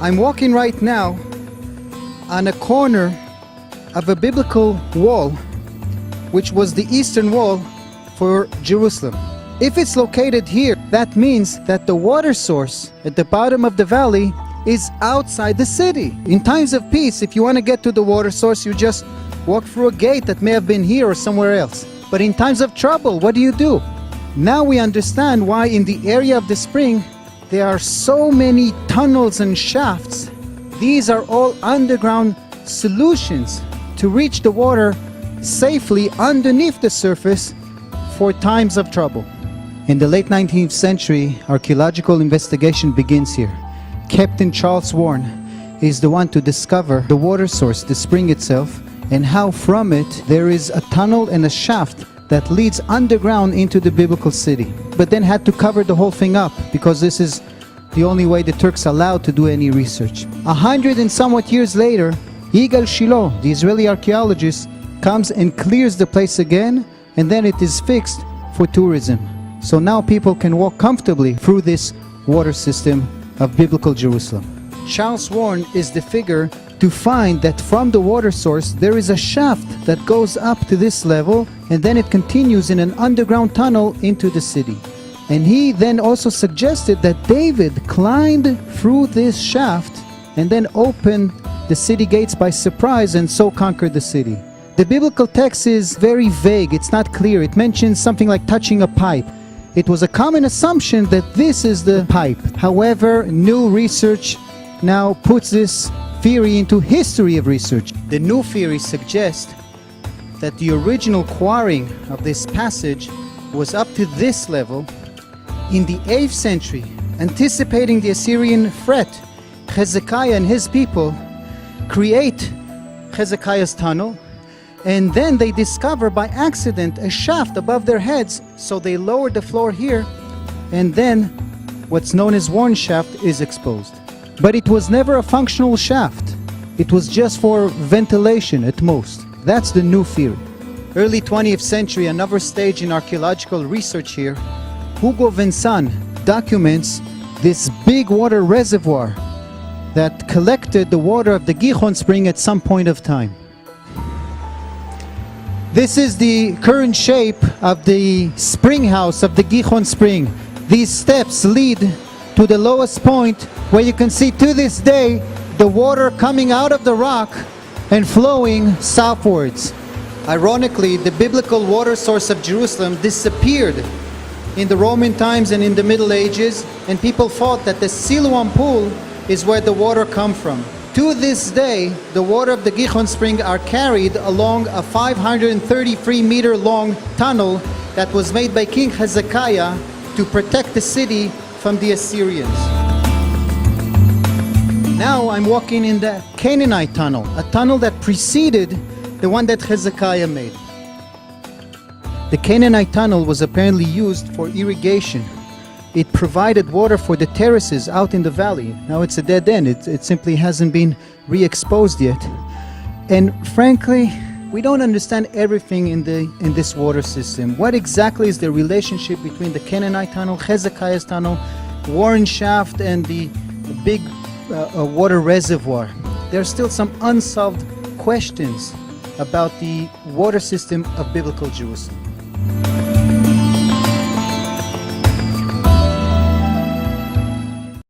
I'm walking right now on a corner of a biblical wall, which was the eastern wall for Jerusalem. If it's located here, that means that the water source at the bottom of the valley is outside the city. In times of peace, if you want to get to the water source, you just walk through a gate that may have been here or somewhere else. But in times of trouble, what do? Now we understand why in the area of the spring there are so many tunnels and shafts. These are all underground solutions to reach the water safely underneath the surface for times of trouble. In the late 19th century, archaeological investigation begins here. Captain Charles Warren is the one to discover the water source, the spring itself, and how from it there is a tunnel and a shaft that leads underground into the biblical city, but then had to cover the whole thing up because this is the only way the Turks allowed to do any research. 100 and somewhat years later, Yigal Shiloh, the Israeli archaeologist, comes and clears the place again, and then it is fixed for tourism. So now people can walk comfortably through this water system of biblical Jerusalem. Charles Warren is the figure to find that from the water source there is a shaft that goes up to this level, and then it continues in an underground tunnel into the city. And he then also suggested that David climbed through this shaft and then opened the city gates by surprise and so conquered the city. The biblical text is very vague, it's not clear. It mentions something like touching a pipe. It was a common assumption that this is the pipe. However, new research now puts this theory into history of research. The new theory suggests that the original quarrying of this passage was up to this level in the 8th century. Anticipating the Assyrian threat, Hezekiah and his people create Hezekiah's tunnel, and then they discover by accident a shaft above their heads, so they lowered the floor here, and then what's known as Warren shaft is exposed. But it was never a functional shaft. It was just for ventilation at most. That's the new theory. Early 20th century, another stage in archaeological research here, Hugo Vincent documents this big water reservoir that collected the water of the Gihon spring at some point of time. This is the current shape of the spring house of the Gihon spring. These steps lead to the lowest point, where you can see to this day the water coming out of the rock and flowing southwards. Ironically, the biblical water source of Jerusalem disappeared in the Roman times and in the Middle Ages, and people thought that the Siloam pool is where the water come from. To this day, the water of the Gihon spring are carried along a 533-meter long tunnel that was made by King Hezekiah to protect the city from the Assyrians. Now I'm walking in the Canaanite tunnel, a tunnel that preceded the one that Hezekiah made. The Canaanite tunnel was apparently used for irrigation. It provided water for the terraces out in the valley. Now it's a dead end. It simply hasn't been re-exposed yet. And frankly, we don't understand everything in this water system. What exactly is the relationship between the Canaanite tunnel, Hezekiah's tunnel, Warren shaft, and the big water reservoir? There are still some unsolved questions about the water system of biblical Jerusalem.